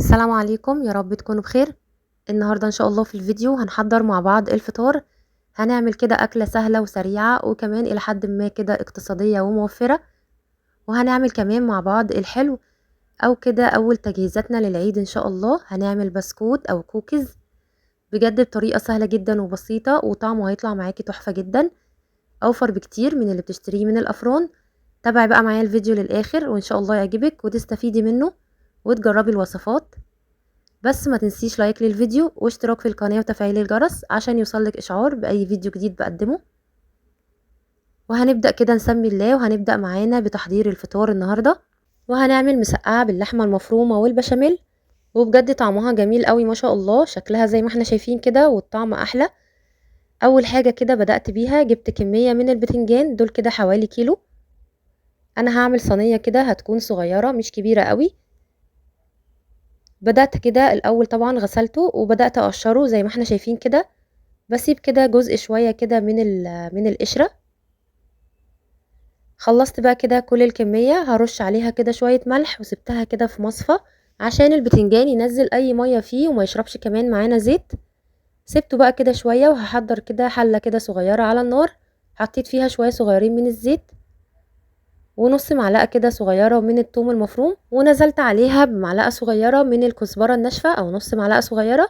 السلام عليكم، يا رب تكونوا بخير. النهاردة ان شاء الله في الفيديو هنحضر مع بعض الفطار. هنعمل كده أكلة سهلة وسريعة وكمان إلى حد ما كده اقتصادية وموفرة. وهنعمل كمان مع بعض الحلو أو كده أول تجهيزاتنا للعيد ان شاء الله. هنعمل بسكوت أو كوكيز بجد بطريقة سهلة جدا وبسيطة، وطعمه هيطلع معاكي تحفة جدا، أوفر بكتير من اللي بتشتريه من الأفران. تابعي بقى معايا الفيديو للآخر وإن شاء الله يعجبك وتستفيدي منه وتجربي الوصفات. بس ما تنسيش لايك للفيديو واشتراك في القناة وتفعيل الجرس عشان يوصلك اشعار باي فيديو جديد بقدمه. وهنبدأ كده نسمي الله، وهنبدأ معانا بتحضير الفطار النهاردة. وهنعمل مسقعة باللحمة المفرومة والبشاميل، وبجد طعمها جميل قوي ما شاء الله، شكلها زي ما احنا شايفين كده والطعم احلى. اول حاجة كده بدأت بيها جبت كمية من البتنجان، دول كده حوالي كيلو. انا هعمل صينية كده هتكون صغيرة مش كبيرة قوي. بدأت كده الأول طبعا غسلته وبدأت أقشره زي ما احنا شايفين كده. بسيب كده جزء شوية كده من القشرة. خلصت بقى كده كل الكمية، هرش عليها كده شوية ملح وسبتها كده في مصفى عشان البتنجان ينزل أي مية فيه وما يشربش كمان معانا زيت. سبته بقى كده شوية وهحضر كده حلة كده صغيرة على النار. حطيت فيها شوية صغيرين من الزيت ونص معلقة كده صغيرة من الثوم المفروم، ونزلت عليها بمعلقة صغيرة من الكزبرة الناشفة أو نص معلقة صغيرة.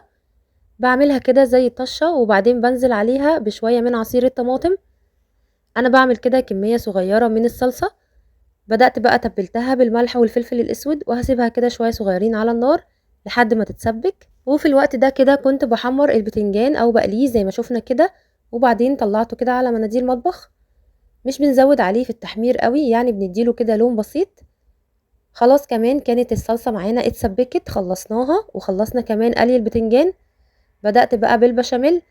بعملها كده زي طشة، وبعدين بنزل عليها بشوية من عصير الطماطم. انا بعمل كده كمية صغيرة من الصلصة. بدأت بقى تبلتها بالملح والفلفل الاسود، وهسيبها كده شوية صغيرين على النار لحد ما تتسبك. وفي الوقت ده كده كنت بحمر البتنجان او بقليه زي ما شفنا كده، وبعدين طلعته كده على مناديل مطبخ. مش بنزود عليه في التحمير قوي، يعني بنديله كده لون بسيط. خلاص كمان كانت الصلصة معانا اتسبكت، خلصناها وخلصنا كمان قلي البتنجان. بدأت بقى بالبشاميل.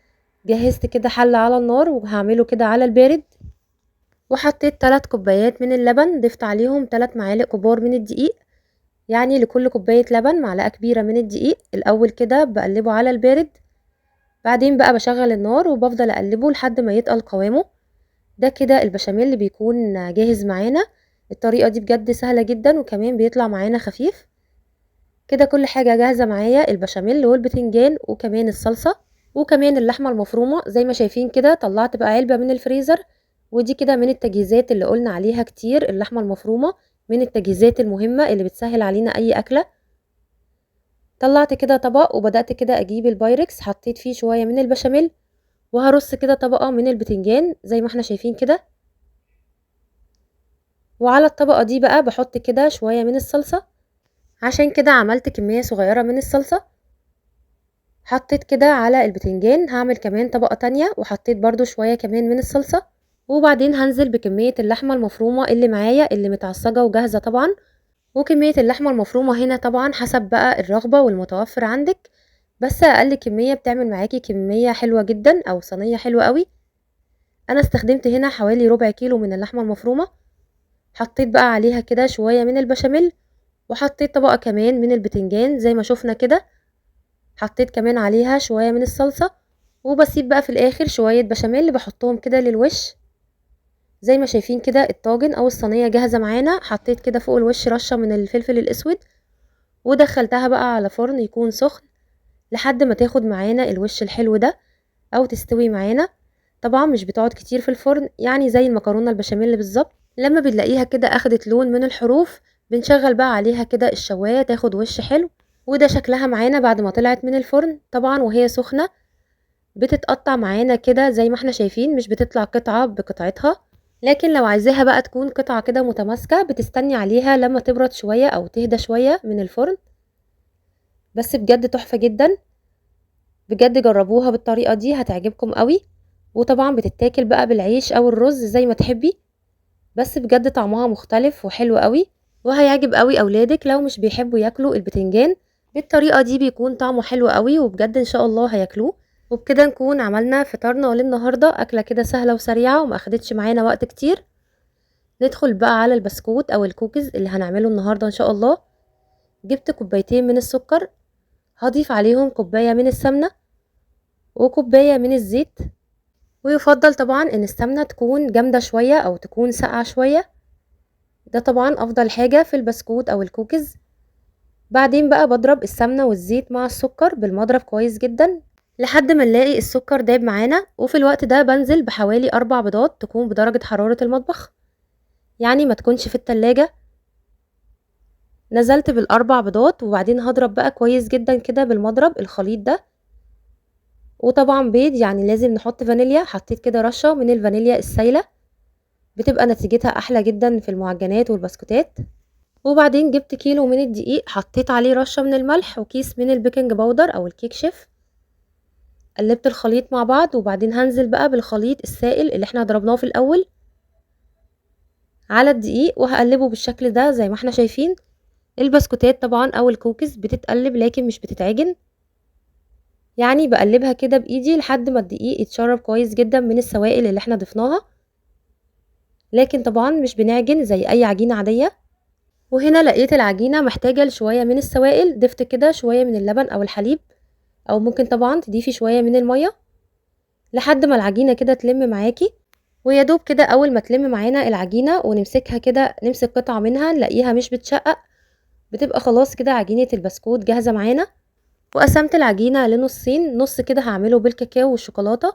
جهزت كده حلة على النار وهعمله كده على البارد. وحطيت 3 كوبايات من اللبن، ضفت عليهم 3 معالق كبار من الدقيق. يعني لكل كوباية لبن معلقة كبيرة من الدقيق. الأول كده بقلبه على البارد، بعدين بقى بشغل النار وبفضل أقلبه لحد ما يتقل قوامه. ده كده البشاميل اللي بيكون جاهز معانا. الطريقة دي بجد سهلة جدا وكمان بيطلع معانا خفيف. كده كل حاجة جاهزة معايا، البشاميل والبتنجان وكمان الصلصة وكمان اللحمة المفرومة زي ما شايفين كده. طلعت بقى علبة من الفريزر، ودي كده من التجهيزات اللي قلنا عليها كتير. اللحمة المفرومة من التجهيزات المهمة اللي بتسهل علينا اي اكلة. طلعت كده طبق وبدأت كده اجيب البايركس، حطيت فيه شوية من البشاميل، وهرص كده طبقة من البتنجان زي ما احنا شايفين كده. وعلى الطبقة دي بقى بحط كده شوية من الصلصة، عشان كده عملت كمية صغيرة من الصلصة. حطيت كده على البتنجان، هعمل كمان طبقة تانية وحطيت برضو شوية كمان من الصلصة. وبعدين هنزل بكمية اللحمة المفرومة اللي معايا اللي متعصجة وجاهزة طبعا. وكمية اللحمة المفرومة هنا طبعا حسب بقى الرغبة والمتوفر عندك، بس اقل كمية بتعمل معاكي كمية حلوة جدا او صينية حلوة قوي. انا استخدمت هنا حوالي ربع كيلو من اللحمة المفرومة. حطيت بقى عليها كده شوية من البشاميل، وحطيت طبقة كمان من البتنجان زي ما شفنا كده. حطيت كمان عليها شوية من الصلصة، وبسيب بقى في الاخر شوية بشاميل بحطهم كده للوش. زي ما شايفين كده الطاجن او الصينية جاهزة معانا. حطيت كده فوق الوش رشة من الفلفل الاسود، ودخلتها بقى على فرن يكون سخن لحد ما تاخد معانا الوش الحلو ده او تستوي معانا. طبعا مش بتقعد كتير في الفرن، يعني زي المكرونة البشاميل بالظبط. لما بنلاقيها كده اخدت لون من الحروف، بنشغل بقى عليها كده الشواية تاخد وش حلو. وده شكلها معانا بعد ما طلعت من الفرن طبعا وهي سخنة. بتتقطع معانا كده زي ما احنا شايفين، مش بتطلع قطعة بقطعتها. لكن لو عايزاها بقى تكون قطعة كده متماسكة، بتستني عليها لما تبرد شوية او تهدى شوية من الفرن. بس بجد تحفة جدا، بجد جربوها بالطريقة دي هتعجبكم قوي. وطبعا بتتاكل بقى بالعيش او الرز زي ما تحبي، بس بجد طعمها مختلف وحلو قوي. وهيعجب قوي اولادك لو مش بيحبوا ياكلوا البتنجان. بالطريقة دي بيكون طعمه حلو قوي، وبجد ان شاء الله هياكلوه. وبكده نكون عملنا فطارنا للنهاردة، أكلة كده سهلة وسريعة وما أخدتش معانا وقت كتير. ندخل بقى على البسكوت أو الكوكيز اللي هنعمله النهاردة إن شاء الله. جبت كوبايتين من السكر، هضيف عليهم كوباية من السمنة وكوباية من الزيت. ويفضل طبعا إن السمنة تكون جامدة شوية أو تكون ساقعة شوية، ده طبعا أفضل حاجة في البسكوت أو الكوكيز. بعدين بقى بضرب السمنة والزيت مع السكر بالمضرب كويس جدا لحد ما نلاقي السكر داب معانا. وفي الوقت ده بنزل بحوالي 4 بيضات تكون بدرجة حرارة المطبخ، يعني ما تكونش في التلاجة. نزلت بال4 بيضات وبعدين هضرب بقى كويس جدا كده بالمضرب الخليط ده. وطبعا بيض يعني لازم نحط فانيليا، حطيت كده رشة من الفانيليا السايلة، بتبقى نتيجتها احلى جدا في المعجنات والبسكوتات. وبعدين جبت كيلو من الدقيق، حطيت عليه رشة من الملح وكيس من البيكنج باودر او الكيك شيف. قلبت الخليط مع بعض وبعدين هنزل بقى بالخليط السائل اللي احنا ضربناه في الاول على الدقيق، وهقلبه بالشكل ده زي ما احنا شايفين. البسكوتات طبعا او الكوكيز بتتقلب لكن مش بتتعجن، يعني بقلبها كده بايدي لحد ما الدقيق يتشرب كويس جدا من السوائل اللي احنا ضفناها، لكن طبعا مش بنعجن زي اي عجينة عادية. وهنا لقيت العجينة محتاجة لشوية من السوائل، ضفت كده شوية من اللبن او الحليب، او ممكن طبعا تضيفي شوية من المية لحد ما العجينة كده تلم معاكي. ويا دوب كده اول ما تلم معانا العجينة ونمسكها كده، نمسك قطعة منها نلاقيها مش بتشقق، بتبقى خلاص كده عجينة البسكوت جاهزة معانا. وقسمت العجينة لنصين، نص كده هعمله بالكاكاو والشوكولاتة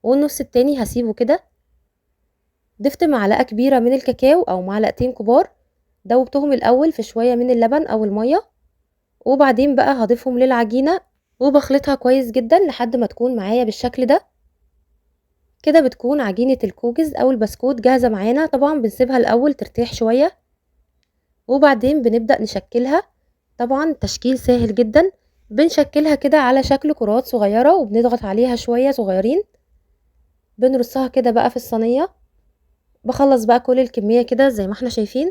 والنص التاني هسيبه كده. ضفت معلقة كبيرة من الكاكاو او معلقتين كبار، دوبتهم الاول في شوية من اللبن او المية، وبعدين بقى هضيفهم للعجينة وبخلطها كويس جدا لحد ما تكون معايا بالشكل ده. كده بتكون عجينة الكوكيز او البسكوت جاهزة معانا. طبعا بنسيبها الاول ترتاح شوية وبعدين بنبدأ نشكلها. طبعا تشكيل سهل جدا، بنشكلها كده على شكل كرات صغيرة وبنضغط عليها شوية صغيرين، بنرصها كده بقى في الصينية. بخلص بقى كل الكمية كده زي ما احنا شايفين.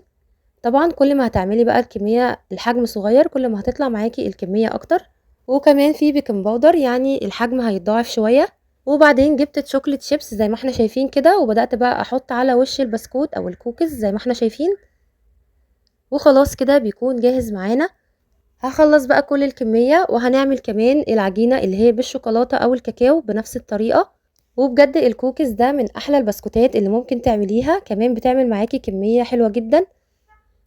طبعا كل ما هتعملي بقى الكمية الحجم صغير كل ما هتطلع معاكي الكمية اكتر، وكمان في بيكنج باودر يعني الحجم هيتضاعف شوية. وبعدين جبت شوكليت شيبس زي ما احنا شايفين كده، وبدأت بقى احط على وش البسكوت او الكوكيز زي ما احنا شايفين. وخلاص كده بيكون جاهز معانا. هخلص بقى كل الكمية وهنعمل كمان العجينة اللي هي بالشوكولاتة او الكاكاو بنفس الطريقة. وبجد الكوكيز ده من احلى البسكوتات اللي ممكن تعمليها، كمان بتعمل معاكي كمية حلوة جدا.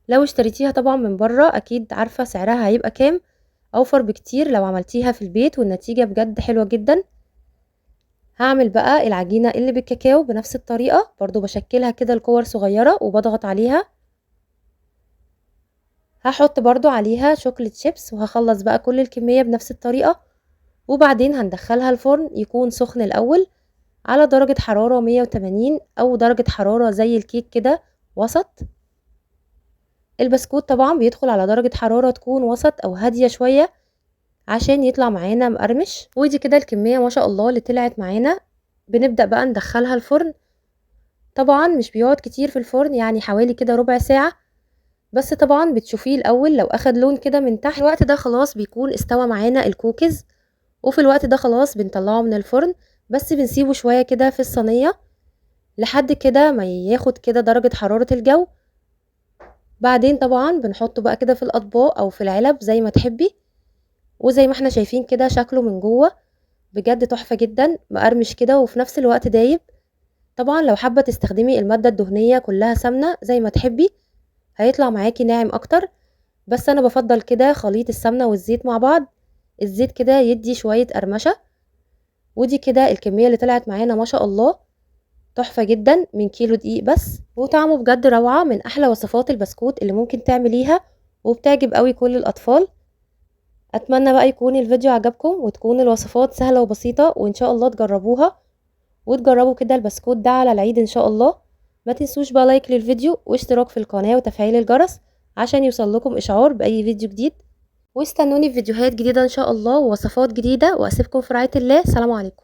لو اشتريتيها طبعا من بره اكيد عارفة سعرها هيبقى كام، اوفر بكتير لو عملتيها في البيت، والنتيجة بجد حلوة جدا. هعمل بقى العجينة اللي بالكاكاو بنفس الطريقة، برضو بشكلها كده لكور صغيرة وبضغط عليها. هحط برضو عليها شوكليت شيبس وهخلص بقى كل الكمية بنفس الطريقة. وبعدين هندخلها الفرن يكون سخن الاول على درجة حرارة 180 او درجة حرارة زي الكيك كده وسط. البسكوت طبعا بيدخل على درجة حرارة تكون وسط او هادية شوية عشان يطلع معانا مقرمش. ودي كده الكمية ما شاء الله اللي طلعت معانا. بنبدأ بقى ندخلها الفرن. طبعا مش بيقعد كتير في الفرن، يعني حوالي كده ربع ساعة بس. طبعا بتشوفيه الاول لو اخد لون كده من تحت، الوقت ده خلاص بيكون استوى معانا الكوكيز. وفي الوقت ده خلاص بنطلعه من الفرن، بس بنسيبه شوية كده في الصينية لحد كده ما ياخد كده درجة حرارة الجو. بعدين طبعا بنحطه بقى كده في الاطباق او في العلب زي ما تحبي. وزي ما احنا شايفين كده شكله من جوه بجد تحفة جدا، مقرمش كده وفي نفس الوقت دايب. طبعا لو حابة تستخدمي المادة الدهنية كلها سمنة زي ما تحبي هيطلع معاكي ناعم اكتر، بس انا بفضل كده خليط السمنة والزيت مع بعض. الزيت كده يدي شوية قرمشة. ودي كده الكمية اللي طلعت معانا ما شاء الله تحفة جدا من كيلو دقيق بس، وطعمه بجد روعة، من احلى وصفات البسكوت اللي ممكن تعمليها وبتعجب قوي كل الاطفال. اتمنى بقى يكون الفيديو عجبكم وتكون الوصفات سهلة وبسيطة، وان شاء الله تجربوها وتجربوا كده البسكوت ده على العيد ان شاء الله. ما تنسوش بقى لايك للفيديو واشتراك في القناة وتفعيل الجرس عشان يوصل لكم اشعار باي فيديو جديد. واستنوني في فيديوهات جديدة ان شاء الله ووصفات جديدة، واسيبكم في رعاية الله. سلام عليكم.